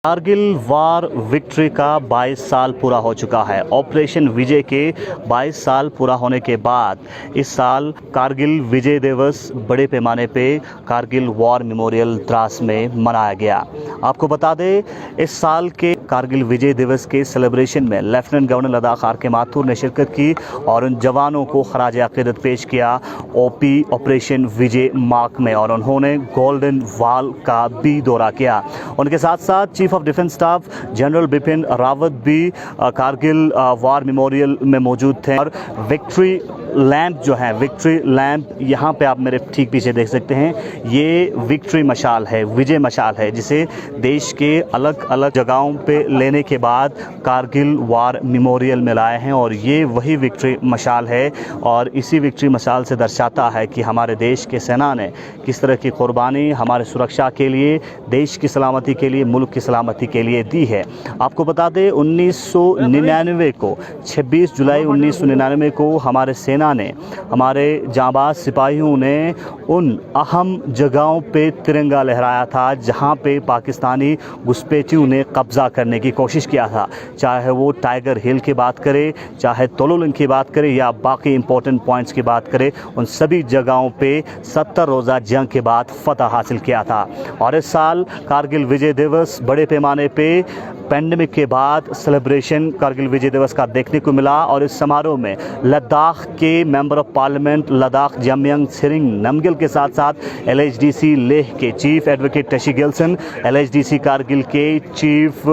कारगिल वार victory का 22 साल पूरा हो चुका है। ऑपरेशन विजय के 22 साल पूरा होने के बाद इस साल कारगिल विजय दिवस बड़े पैमाने पे कारगिल वॉर मेमोरियल द्रास में मनाया गया। आपको बता दें, इस साल के कारगिल विजय दिवस के सेलिब्रेशन में लेफ्टिनेंट गवर्नर लद्दाख आर के माथुर ने शिरकत की और उन जवानों को खराज अकीदत पेश किया ओपी ऑपरेशन विजय मार्ग में, और उन्होंने गोल्डन वॉल का भी दौरा किया। उनके साथ साथ chief of defence staff general Bipin Rawat भी कारगिल वार मेमोरियल में मौजूद थे। और विक्ट्री लैंप जो है, विक्ट्री लैंप यहाँ पे आप मेरे ठीक पीछे देख सकते हैं, ये विक्ट्री मशाल है, विजय मशाल है, जिसे देश के अलग अलग जगहों पे लेने के बाद कारगिल वार मेमोरियल में लाए हैं। और ये वही विक्ट्री मशाल है और इसी विक्ट्री मशाल से दर्शाता है कि हमारे देश के सेना ने किस तरह की कुर्बानी हमारे सुरक्षा के लिए, देश की सलामती के लिए, मुल्क की सलामती के लिए दी है। आपको बता दें, 1999 को 26 जुलाई 1999 को हमारे सेना ने, हमारे जांबाज सिपाहियों ने उन अहम जगहों पे तिरंगा लहराया था जहां पे पाकिस्तानी घुसपैठियों ने कब्जा करने की कोशिश किया था। चाहे वो टाइगर हिल की बात करें, चाहे तोलोलिंग की बात करें या बाकी इंपॉर्टेंट पॉइंट्स की बात करें, उन सभी जगहों पे 70 रोज़ा जंग के बाद फतह हासिल किया था। और इस साल कारगिल विजय दिवस बड़े पैमाने पे पैंडेमिक के बाद सेलिब्रेशन कारगिल विजय दिवस का देखने को मिला। और इस समारोह में लद्दाख के member of parliament Ladakh Jamyang Tsering Namgyal के साथ साथ एलएचडीसी लेह के chief advocate Tashi Gyalson, LHDC Kargil के चीफ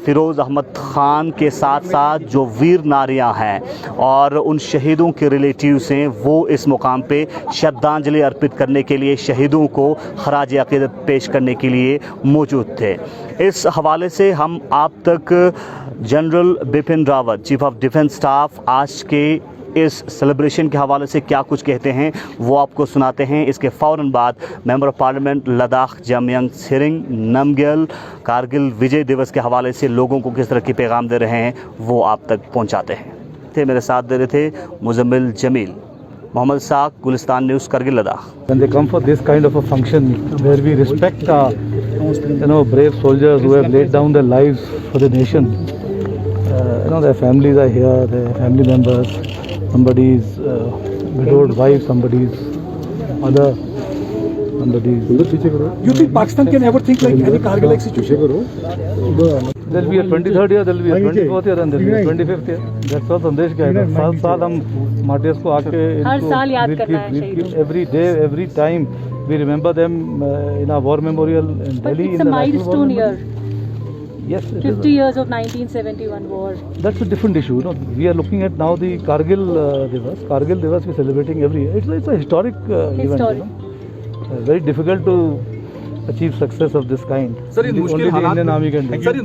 फिरोज़ अहमद खान के साथ साथ जो वीर नारियां हैं और उन शहीदों के रिलेटिव्स हैं, वो इस मुकाम पे श्रद्धांजलि अर्पित करने के लिए, शहीदों को खराज अकीदत पेश करने के लिए मौजूद थे। इस हवाले से हम आप तक general Bipin Rawat, chief of defence staff, आज के इस सेलिब्रेशन के हवाले से क्या कुछ कहते हैं वो आपको सुनाते हैं। इसके फ़ौरन बाद member of parliament Ladakh Jamyang Tsering Namgyal Kargil Vijay Diwas के हवाले से लोगों को किस तरह की पैगाम दे रहे हैं वो आप तक पहुंचाते हैं। मेरे साथ दे रहे थे Muzammil Jameel, Mohammad Saq, Gulistan news, Kargil Ladakh. When they come for this kind of a function where we respect brave soldiers who have laid down their lives for the nation, their families are here, their family members, somebody's widowed wife, somebody's mother, somebody's. You think Pakistan can ever think like any Kargil-like situation? There'll be a 23rd year, there'll be a 24th year, and there'll be a 25th year. That's all संदेश क्या है? साल हम martyrs को आके हर साल याद करना है शहीदों को. Every day, every time we remember them in our war memorial in But Delhi. it's a milestone year. Yes, it 50 is. years of 1971 war. That's a different issue. We are looking at now the Kargil Divas. Kargil Divas we're celebrating every year. It's a historic event. Very difficult to achieve success of this kind. Sir, इन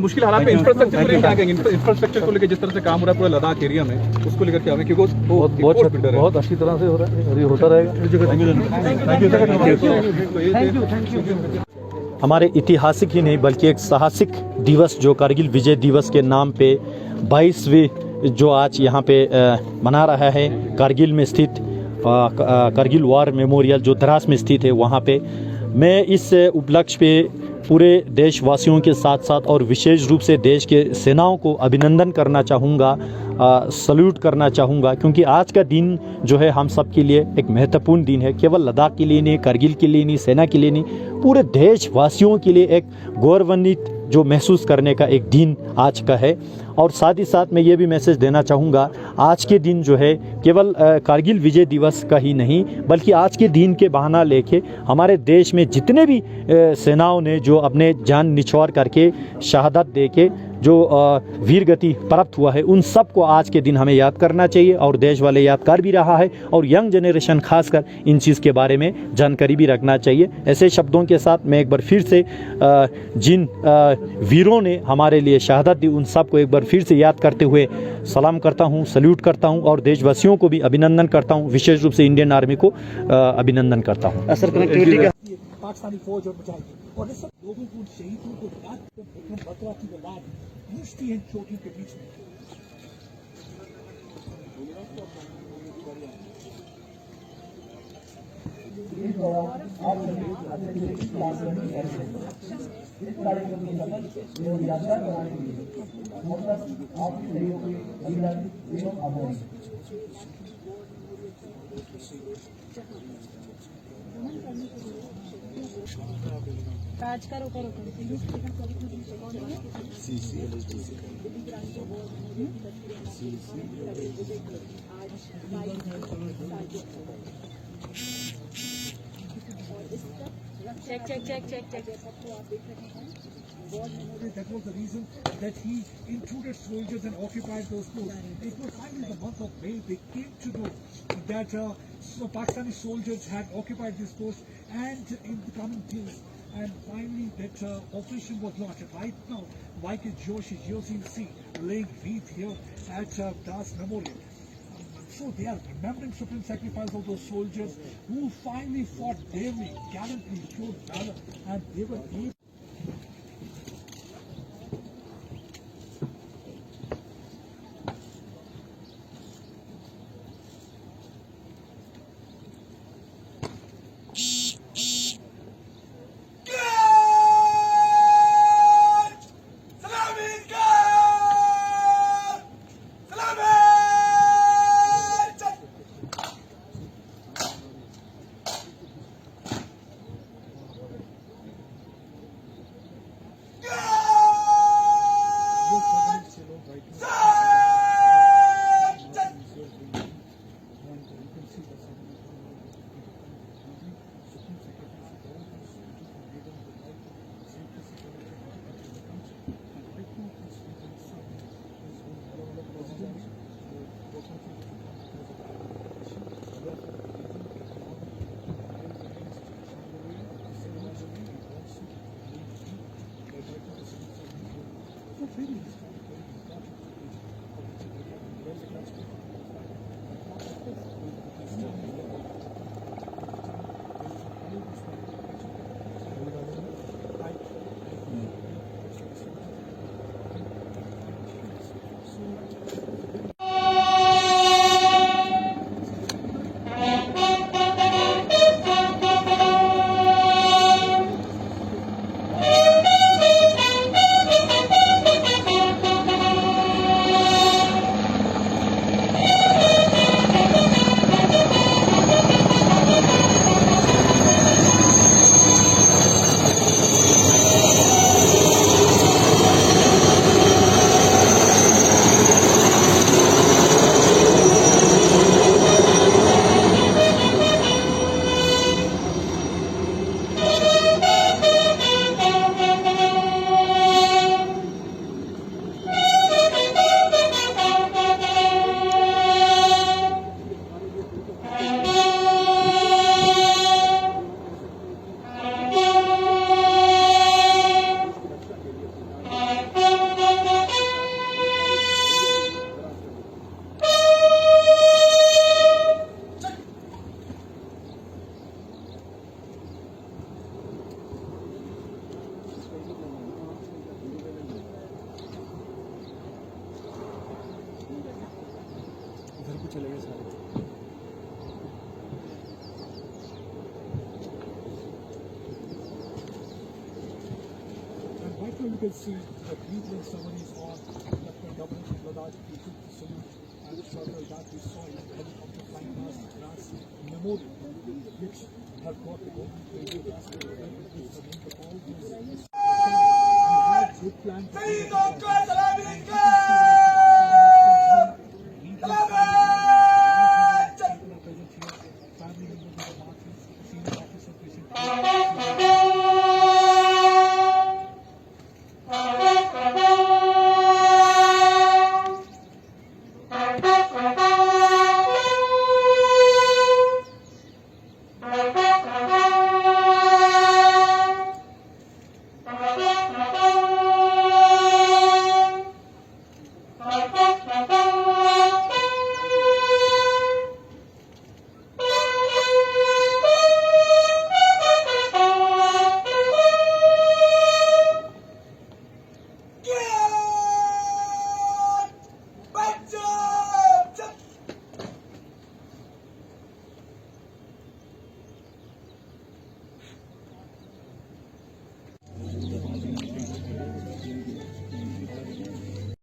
मुश्किल हालात में infrastructure को लेकर क्या कहेंगे? Infrastructure को लेकर जिस तरह से काम हो रहा है पूरे लद्दाख एरिया में, उसको लेकर क्या है? क्योंकि बहुत अच्छी तरह से हो रहा है और ये होता रहेगा। हमारे ऐतिहासिक ही नहीं बल्कि एक साहसिक दिवस जो कारगिल विजय दिवस के नाम पे 22वीं जो आज यहाँ पे मना रहा है, कारगिल में स्थित कारगिल वार मेमोरियल जो द्रास में स्थित है, वहाँ पे मैं इस उपलक्ष्य पे पूरे देशवासियों के साथ साथ और विशेष रूप से देश के सेनाओं को अभिनंदन करना चाहूँगा, सल्यूट करना चाहूँगा, क्योंकि आज का दिन जो है हम सब के लिए एक महत्वपूर्ण दिन है। केवल लद्दाख के लिए नहीं, कारगिल के लिए नहीं, सेना के लिए नहीं, पूरे देशवासियों के लिए एक गौरवान्वित जो महसूस करने का एक दिन आज का है। और साथ ही साथ मैं ये भी मैसेज देना चाहूँगा, आज के दिन जो है केवल कारगिल विजय दिवस का ही नहीं बल्कि आज के दिन के बहाना लेके हमारे देश में जितने भी सेनाओं ने जो अपने जान निछावर करके शहादत दे के जो वीर गति प्राप्त हुआ है, उन सब को आज के दिन हमें याद करना चाहिए। और देश वाले याद कर भी रहा है और यंग जनरेशन खासकर इन चीज़ के बारे में जानकारी भी रखना चाहिए। ऐसे शब्दों के साथ मैं एक बार फिर से जिन वीरों ने हमारे लिए शहादत दी, उन सब को एक बार फिर से याद करते हुए सलाम करता हूँ, सल्यूट करता हूँ और देशवासियों को भी अभिनंदन करता हूँ, विशेष रूप से इंडियन आर्मी को अभिनंदन करता हूँ। पाकिस्तानी फौज और मुजाहिदीन और इस सब लोगों को, शहीदों को याद बकरा की औलाद मुश्ती इन चोटियों के बीच में राज करो करो check check check check check That was the reason that he included soldiers and occupied those posts. It was finally the month of May they came to know that Pakistani soldiers had occupied this post, and in the coming days, and finally that operation was launched. Right now, Michael Josh is using laying wreath here at Das Memorial. So they are remembering supreme sacrifice of those soldiers who finally fought bravely, gallantly, showed valor, and they were able. You can see the Cleveland ceremonies on Lieutenant Governor Ladakh, he took the salute, and shortly that we saw a helicopter flying past the grass memorial, which have got the golden radio gas to the all these. We had good plans.